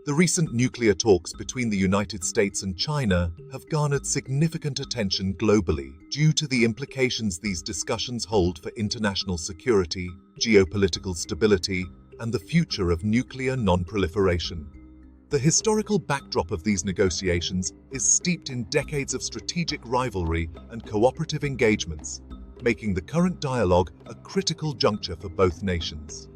The recent nuclear talks between the United States and China have garnered significant attention globally due to the implications these discussions hold for international security, geopolitical stability, and the future of nuclear non-proliferation. The historical backdrop of these negotiations is steeped in decades of strategic rivalry and cooperative engagements, making the current dialogue a critical juncture for both nations.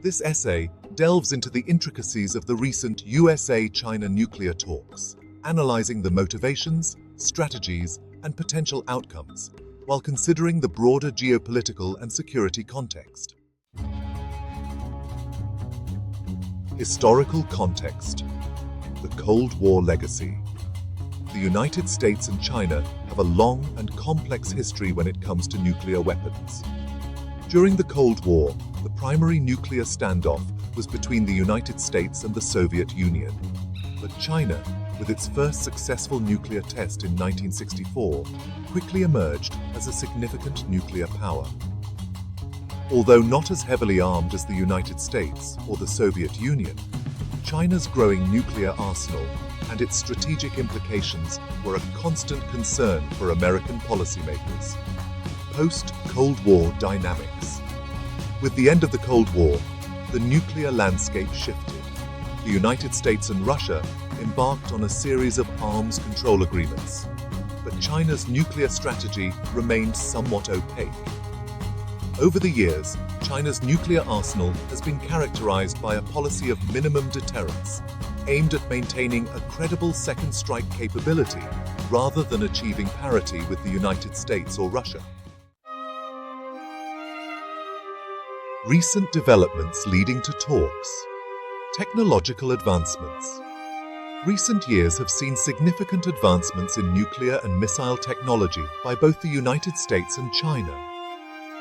This essay delves into the intricacies of the recent USA-China nuclear talks, analyzing the motivations, strategies, and potential outcomes, while considering the broader geopolitical and security context. Historical context. The Cold War legacy. The United States and China have a long and complex history when it comes to nuclear weapons. During the Cold War, the primary nuclear standoff was between the United States and the Soviet Union. But China, with its first successful nuclear test in 1964, quickly emerged as a significant nuclear power. Although not as heavily armed as the United States or the Soviet Union, China's growing nuclear arsenal and its strategic implications were a constant concern for American policymakers. Post-Cold War dynamics. With the end of the Cold War, the nuclear landscape shifted. The United States and Russia embarked on a series of arms control agreements, but China's nuclear strategy remained somewhat opaque. Over the years, China's nuclear arsenal has been characterized by a policy of minimum deterrence, aimed at maintaining a credible second strike capability rather than achieving parity with the United States or Russia. Recent developments leading to talks. Technological advancements. Recent years have seen significant advancements in nuclear and missile technology by both the United States and China.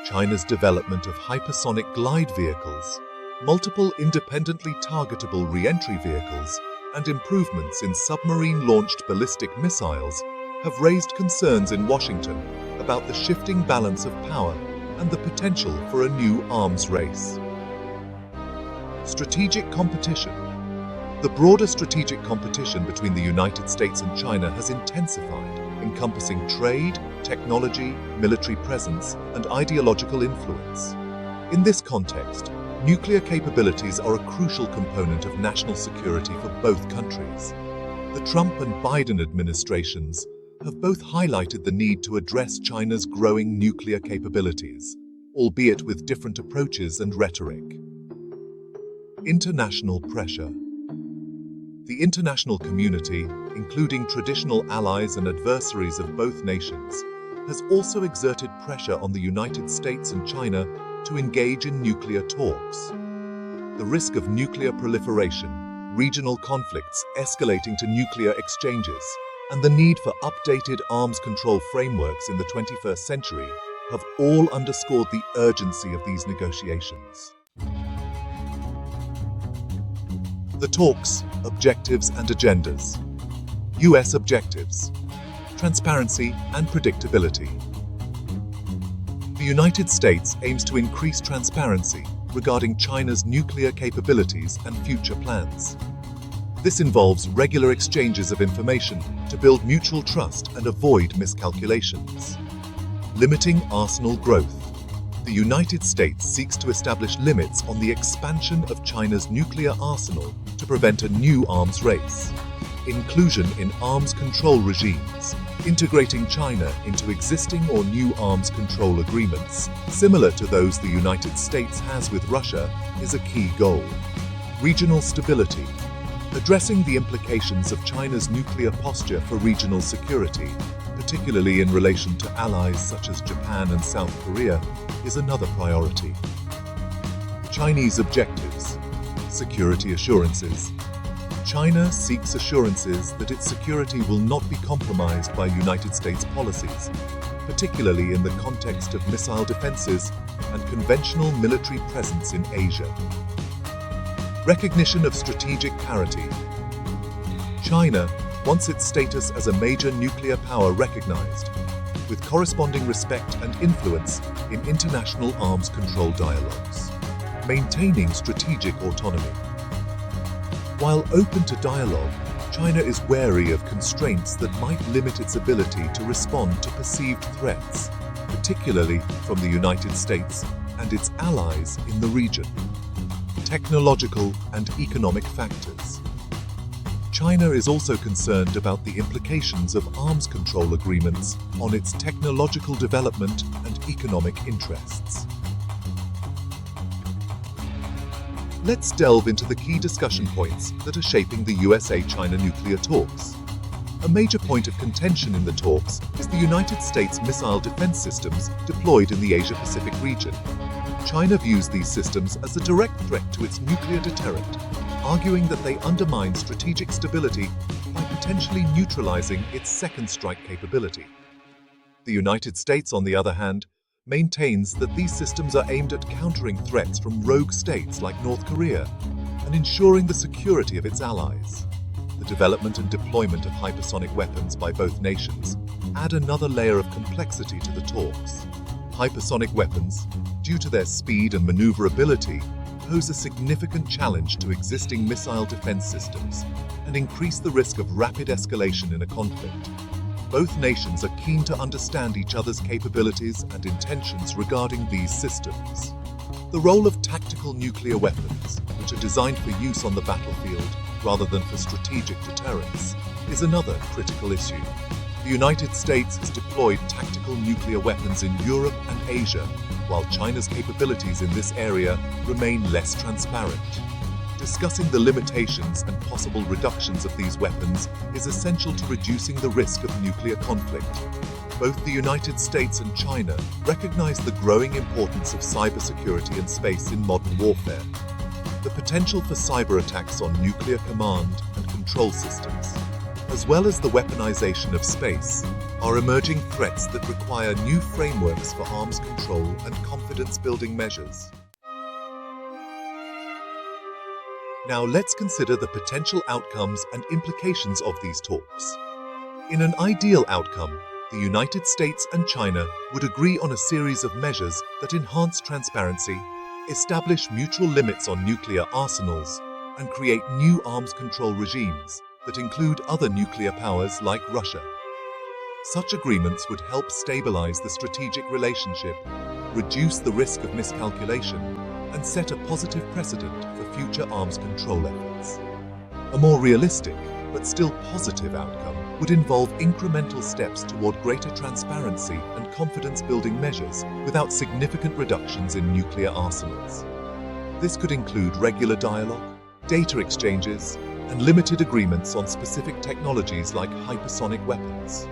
China's development of hypersonic glide vehicles, multiple independently targetable re-entry vehicles, and improvements in submarine-launched ballistic missiles have raised concerns in Washington about the shifting balance of power and the potential for a new arms race. Strategic competition. The broader strategic competition between the United States and China has intensified, encompassing trade, technology, military presence, and ideological influence. In this context, nuclear capabilities are a crucial component of national security for both countries. The Trump and Biden administrations have both highlighted the need to address China's growing nuclear capabilities, albeit with different approaches and rhetoric. International pressure. The international community, including traditional allies and adversaries of both nations, has also exerted pressure on the United States and China to engage in nuclear talks. The risk of nuclear proliferation, regional conflicts escalating to nuclear exchanges, and the need for updated arms control frameworks in the 21st century have all underscored the urgency of these negotiations. The talks, objectives and agendas. US objectives. Transparency and predictability. The United States aims to increase transparency regarding China's nuclear capabilities and future plans. This involves regular exchanges of information to build mutual trust and avoid miscalculations. Limiting arsenal growth. The United States seeks to establish limits on the expansion of China's nuclear arsenal to prevent a new arms race. Inclusion in arms control regimes. Integrating China into existing or new arms control agreements, similar to those the United States has with Russia, is a key goal. Regional stability. Addressing the implications of China's nuclear posture for regional security, particularly in relation to allies such as Japan and South Korea, is another priority. Chinese objectives. Security assurances. China seeks assurances that its security will not be compromised by United States policies, particularly in the context of missile defenses and conventional military presence in Asia. Recognition of strategic parity. China wants its status as a major nuclear power recognized, with corresponding respect and influence in international arms control dialogues. Maintaining strategic autonomy. While open to dialogue, China is wary of constraints that might limit its ability to respond to perceived threats, particularly from the United States and its allies in the region. Technological and economic factors. China is also concerned about the implications of arms control agreements on its technological development and economic interests. Let's delve into the key discussion points that are shaping the USA-China nuclear talks. A major point of contention in the talks is the United States missile defense systems deployed in the Asia-Pacific region. China views these systems as a direct threat to its nuclear deterrent, arguing that they undermine strategic stability by potentially neutralizing its second strike capability. The United States, on the other hand, maintains that these systems are aimed at countering threats from rogue states like North Korea and ensuring the security of its allies. The development and deployment of hypersonic weapons by both nations add another layer of complexity to the talks. Hypersonic weapons, due to their speed and maneuverability, pose a significant challenge to existing missile defense systems and increase the risk of rapid escalation in a conflict. Both nations are keen to understand each other's capabilities and intentions regarding these systems. The role of tactical nuclear weapons, which are designed for use on the battlefield rather than for strategic deterrence, is another critical issue. The United States has deployed tactical nuclear weapons in Europe and Asia, while China's capabilities in this area remain less transparent. Discussing the limitations and possible reductions of these weapons is essential to reducing the risk of nuclear conflict. Both the United States and China recognize the growing importance of cybersecurity and space in modern warfare. The potential for cyber attacks on nuclear command and control systems, as well as the weaponization of space, are emerging threats that require new frameworks for arms control and confidence-building measures. Now let's consider the potential outcomes and implications of these talks. In an ideal outcome, the United States and China would agree on a series of measures that enhance transparency, establish mutual limits on nuclear arsenals, and create new arms control regimes that include other nuclear powers like Russia. Such agreements would help stabilize the strategic relationship, reduce the risk of miscalculation, and set a positive precedent for future arms control efforts. A more realistic, but still positive outcome would involve incremental steps toward greater transparency and confidence-building measures without significant reductions in nuclear arsenals. This could include regular dialogue, data exchanges, and limited agreements on specific technologies like hypersonic weapons.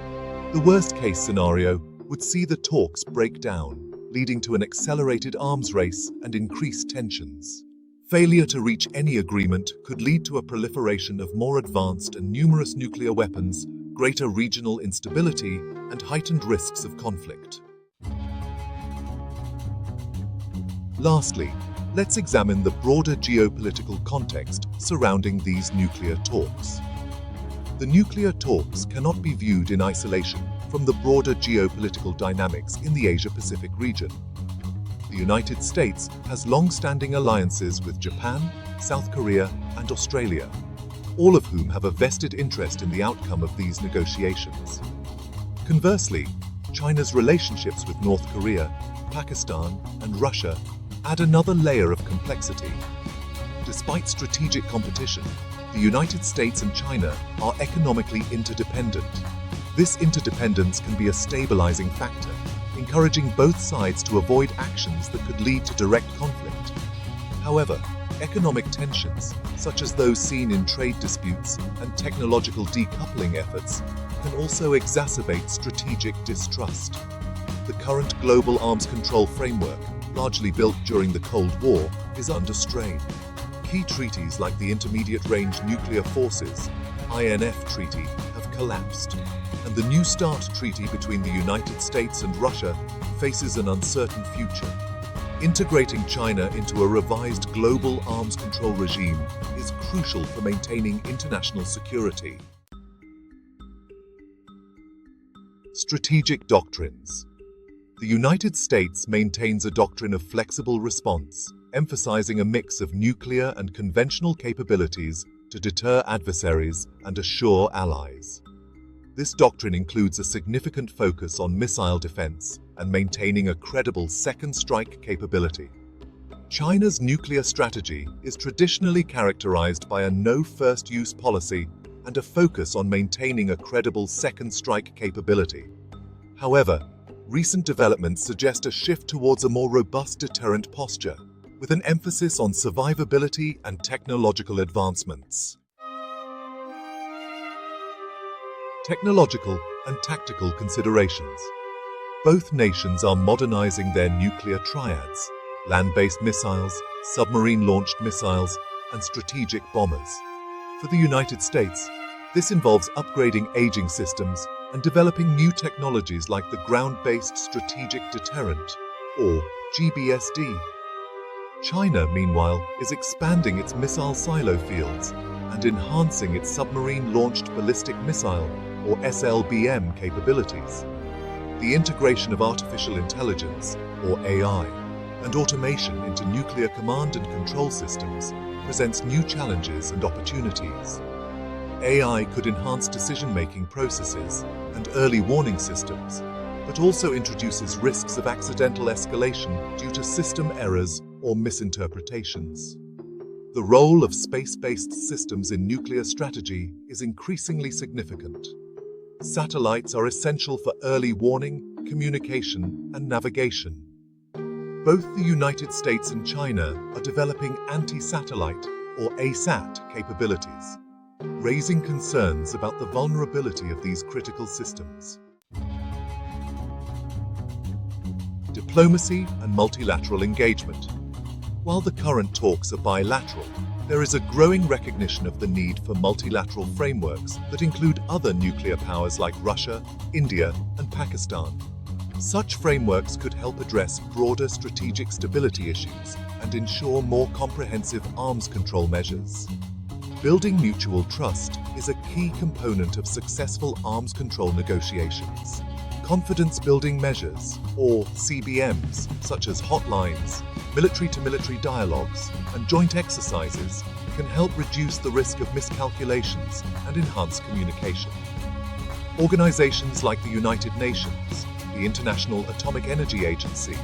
The worst-case scenario would see the talks break down, leading to an accelerated arms race and increased tensions. Failure to reach any agreement could lead to a proliferation of more advanced and numerous nuclear weapons, greater regional instability, and heightened risks of conflict. Lastly, let's examine the broader geopolitical context surrounding these nuclear talks. The nuclear talks cannot be viewed in isolation from the broader geopolitical dynamics in the Asia-Pacific region. The United States has long-standing alliances with Japan, South Korea, and Australia, all of whom have a vested interest in the outcome of these negotiations. Conversely, China's relationships with North Korea, Pakistan, and Russia add another layer of complexity. Despite strategic competition, the United States and China are economically interdependent. This interdependence can be a stabilizing factor, encouraging both sides to avoid actions that could lead to direct conflict. However, economic tensions, such as those seen in trade disputes and technological decoupling efforts, can also exacerbate strategic distrust. The current global arms control framework, largely built during the Cold War, is under strain. Key treaties like the Intermediate Range Nuclear Forces (INF) Treaty have collapsed, and the New START Treaty between the United States and Russia faces an uncertain future. Integrating China into a revised global arms control regime is crucial for maintaining international security. Strategic Doctrines. The United States maintains a doctrine of flexible response, emphasizing a mix of nuclear and conventional capabilities to deter adversaries and assure allies. This doctrine includes a significant focus on missile defense and maintaining a credible second strike capability. China's nuclear strategy is traditionally characterized by a no-first-use policy and a focus on maintaining a credible second strike capability. However, recent developments suggest a shift towards a more robust deterrent posture, with an emphasis on survivability and technological advancements. Technological and tactical considerations. Both nations are modernizing their nuclear triads: land-based missiles, submarine-launched missiles, and strategic bombers. For the United States, this involves upgrading aging systems and developing new technologies like the Ground-Based Strategic Deterrent, or GBSD. China, meanwhile, is expanding its missile silo fields and enhancing its submarine-launched ballistic missile, or SLBM, capabilities. The integration of artificial intelligence, or AI, and automation into nuclear command and control systems presents new challenges and opportunities. AI could enhance decision-making processes and early warning systems, but also introduces risks of accidental escalation due to system errors or misinterpretations. The role of space-based systems in nuclear strategy is increasingly significant. Satellites are essential for early warning, communication, and navigation. Both the United States and China are developing anti-satellite, or ASAT, capabilities, raising concerns about the vulnerability of these critical systems. Diplomacy and multilateral engagement. While the current talks are bilateral, there is a growing recognition of the need for multilateral frameworks that include other nuclear powers like Russia, India, and Pakistan. Such frameworks could help address broader strategic stability issues and ensure more comprehensive arms control measures. Building mutual trust is a key component of successful arms control negotiations. Confidence-building measures, or CBMs, such as hotlines, military-to-military dialogues, and joint exercises, can help reduce the risk of miscalculations and enhance communication. Organizations like the United Nations, the International Atomic Energy Agency,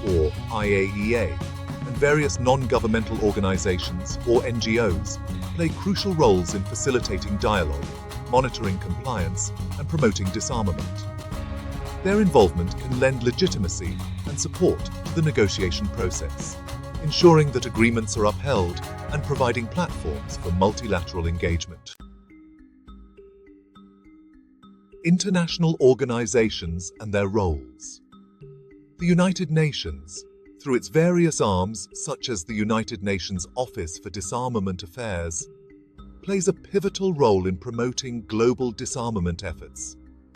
or IAEA, and various non-governmental organizations, or NGOs, play crucial roles in facilitating dialogue, monitoring compliance, and promoting disarmament. Their involvement can lend legitimacy and support to the negotiation process, ensuring that agreements are upheld and providing platforms for multilateral engagement. International organizations and their roles. The United Nations, through its various arms such as the United Nations Office for Disarmament Affairs, plays a pivotal role in promoting global disarmament efforts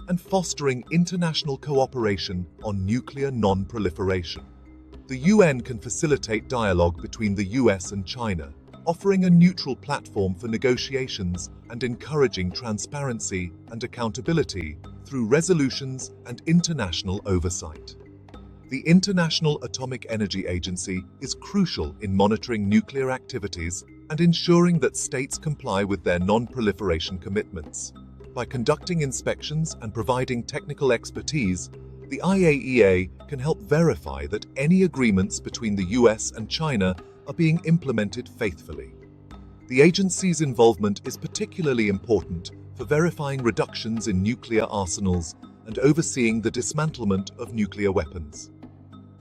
and fostering international cooperation on nuclear non-proliferation. The UN can facilitate dialogue between the US and China, offering a neutral platform for negotiations and encouraging transparency and accountability through resolutions and international oversight. The International Atomic Energy Agency is crucial in monitoring nuclear activities and ensuring that states comply with their non-proliferation commitments. By conducting inspections and providing technical expertise, the IAEA can help verify that any agreements between the US and China are being implemented faithfully. The agency's involvement is particularly important for verifying reductions in nuclear arsenals and overseeing the dismantlement of nuclear weapons.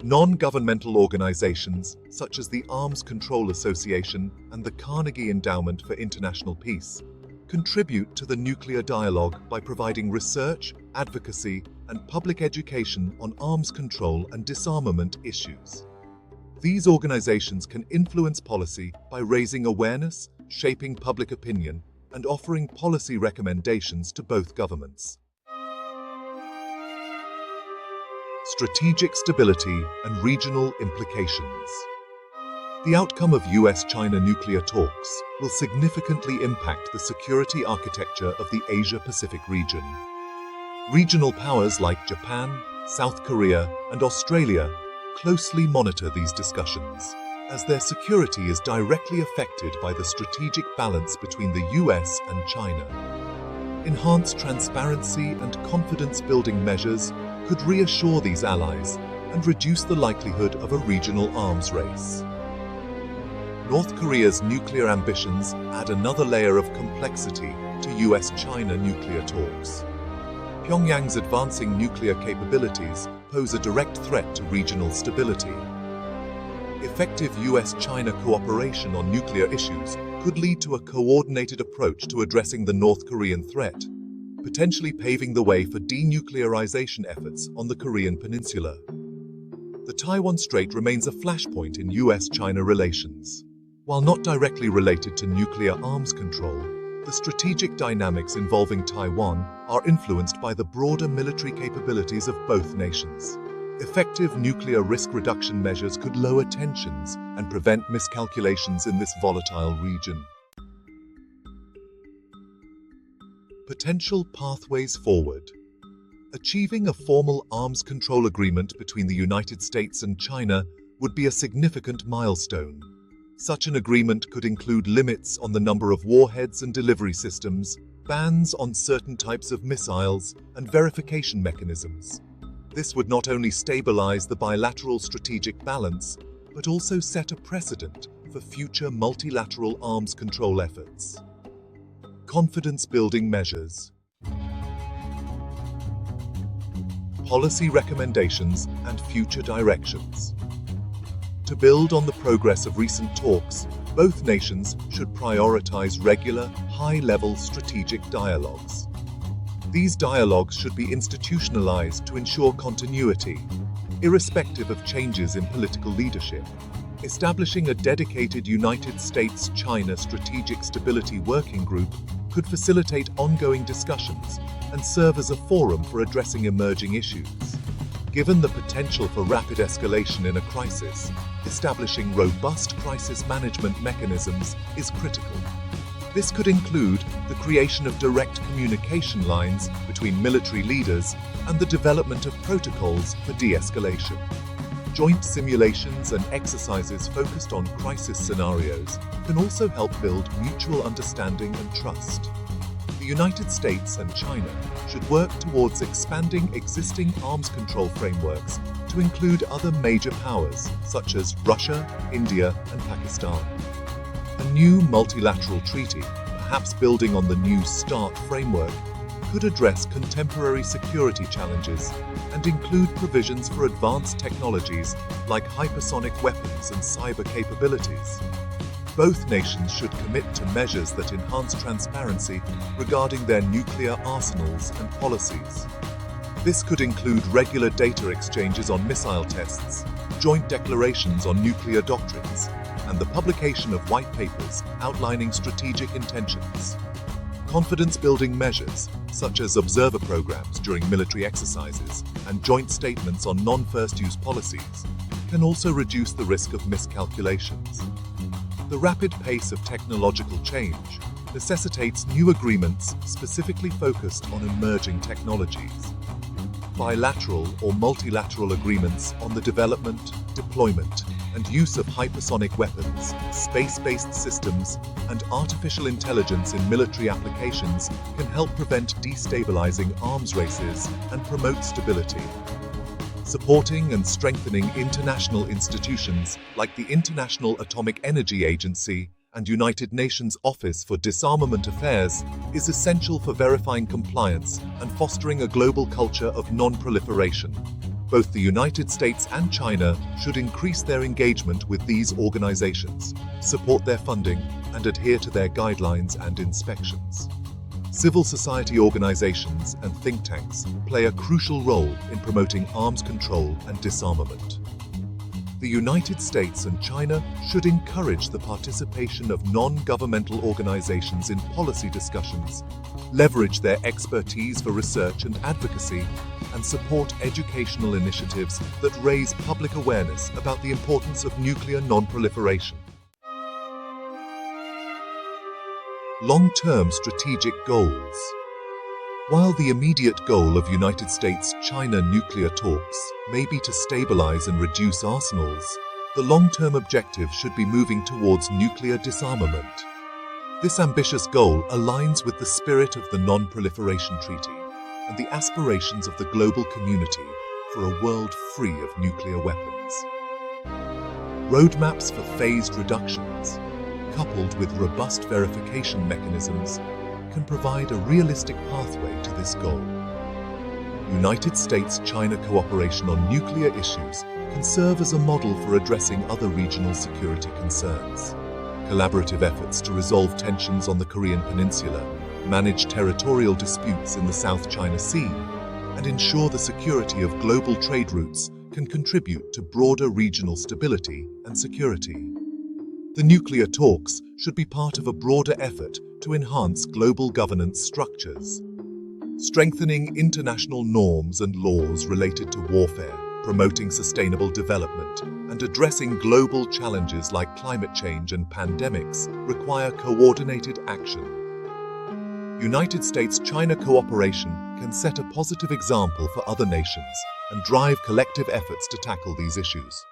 Non-governmental organizations, such as the Arms Control Association and the Carnegie Endowment for International Peace, contribute to the nuclear dialogue by providing research, advocacy, and public education on arms control and disarmament issues. These organizations can influence policy by raising awareness, shaping public opinion, and offering policy recommendations to both governments. Strategic stability and regional implications. The outcome of US-China nuclear talks will significantly impact the security architecture of the Asia-Pacific region. Regional powers like Japan, South Korea, and Australia closely monitor these discussions, as their security is directly affected by the strategic balance between the US and China. Enhanced transparency and confidence-building measures could reassure these allies and reduce the likelihood of a regional arms race. North Korea's nuclear ambitions add another layer of complexity to US-China nuclear talks. Pyongyang's advancing nuclear capabilities pose a direct threat to regional stability. Effective US-China cooperation on nuclear issues could lead to a coordinated approach to addressing the North Korean threat, potentially paving the way for denuclearization efforts on the Korean peninsula. The Taiwan Strait remains a flashpoint in US-China relations. While not directly related to nuclear arms control, the strategic dynamics involving Taiwan are influenced by the broader military capabilities of both nations. Effective nuclear risk reduction measures could lower tensions and prevent miscalculations in this volatile region. Potential pathways forward. Achieving a formal arms control agreement between the United States and China would be a significant milestone. Such an agreement could include limits on the number of warheads and delivery systems, bans on certain types of missiles, and verification mechanisms. This would not only stabilize the bilateral strategic balance, but also set a precedent for future multilateral arms control efforts. Confidence-building measures. Policy recommendations and future directions. To build on the progress of recent talks, both nations should prioritize regular, high-level strategic dialogues. These dialogues should be institutionalized to ensure continuity, irrespective of changes in political leadership. Establishing a dedicated United States-China Strategic Stability Working Group could facilitate ongoing discussions and serve as a forum for addressing emerging issues. Given the potential for rapid escalation in a crisis, establishing robust crisis management mechanisms is critical. This could include the creation of direct communication lines between military leaders and the development of protocols for de-escalation. Joint simulations and exercises focused on crisis scenarios can also help build mutual understanding and trust. The United States and China should work towards expanding existing arms control frameworks to include other major powers such as Russia, India, and Pakistan. A new multilateral treaty, perhaps building on the New START framework, could address contemporary security challenges and include provisions for advanced technologies like hypersonic weapons and cyber capabilities. Both nations should commit to measures that enhance transparency regarding their nuclear arsenals and policies. This could include regular data exchanges on missile tests, joint declarations on nuclear doctrines, and the publication of white papers outlining strategic intentions. Confidence-building measures, such as observer programs during military exercises and joint statements on non-first-use policies, can also reduce the risk of miscalculations. The rapid pace of technological change necessitates new agreements specifically focused on emerging technologies. Bilateral or multilateral agreements on the development, deployment, and use of hypersonic weapons, space-based systems, and artificial intelligence in military applications can help prevent destabilizing arms races and promote stability. Supporting and strengthening international institutions like the International Atomic Energy Agency and United Nations Office for Disarmament Affairs is essential for verifying compliance and fostering a global culture of non-proliferation. Both the United States and China should increase their engagement with these organizations, support their funding, and adhere to their guidelines and inspections. Civil society organizations and think tanks play a crucial role in promoting arms control and disarmament. The United States and China should encourage the participation of non-governmental organizations in policy discussions, leverage their expertise for research and advocacy, and support educational initiatives that raise public awareness about the importance of nuclear non-proliferation. Long-term strategic goals. While the immediate goal of United States-China nuclear talks may be to stabilize and reduce arsenals, the long-term objective should be moving towards nuclear disarmament. This ambitious goal aligns with the spirit of the Non-Proliferation Treaty and the aspirations of the global community for a world free of nuclear weapons. Roadmaps for phased reductions, coupled with robust verification mechanisms, can provide a realistic pathway to this goal. United States-China cooperation on nuclear issues can serve as a model for addressing other regional security concerns. Collaborative efforts to resolve tensions on the Korean Peninsula, manage territorial disputes in the South China Sea, and ensure the security of global trade routes can contribute to broader regional stability and security. The nuclear talks should be part of a broader effort to enhance global governance structures, strengthening international norms and laws related to warfare, promoting sustainable development, and addressing global challenges like climate change and pandemics require coordinated action. United States-China cooperation can set a positive example for other nations and drive collective efforts to tackle these issues.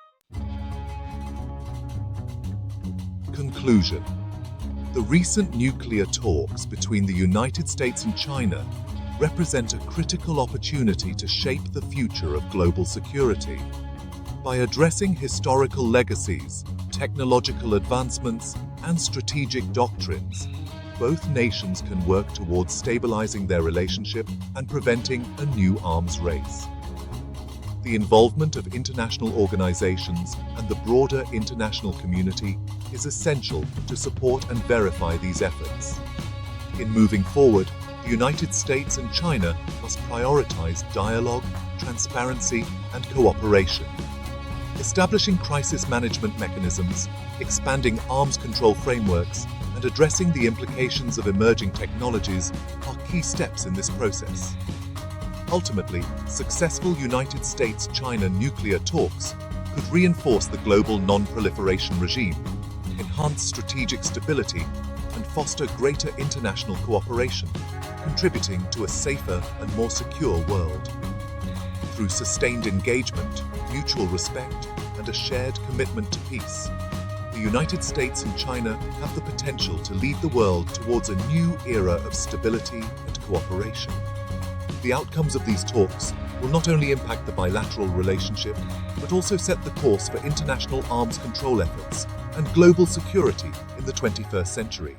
Conclusion. The recent nuclear talks between the United States and China represent a critical opportunity to shape the future of global security. By addressing historical legacies, technological advancements, and strategic doctrines, both nations can work towards stabilizing their relationship and preventing a new arms race. The involvement of international organizations and the broader international community is essential to support and verify these efforts. In moving forward, the United States and China must prioritize dialogue, transparency, and cooperation. Establishing crisis management mechanisms, expanding arms control frameworks, and addressing the implications of emerging technologies are key steps in this process. Ultimately, successful United States-China nuclear talks could reinforce the global non-proliferation regime, enhance strategic stability, and foster greater international cooperation, contributing to a safer and more secure world. Through sustained engagement, mutual respect, and a shared commitment to peace, the United States and China have the potential to lead the world towards a new era of stability and cooperation. The outcomes of these talks will not only impact the bilateral relationship, but also set the course for international arms control efforts and global security in the 21st century.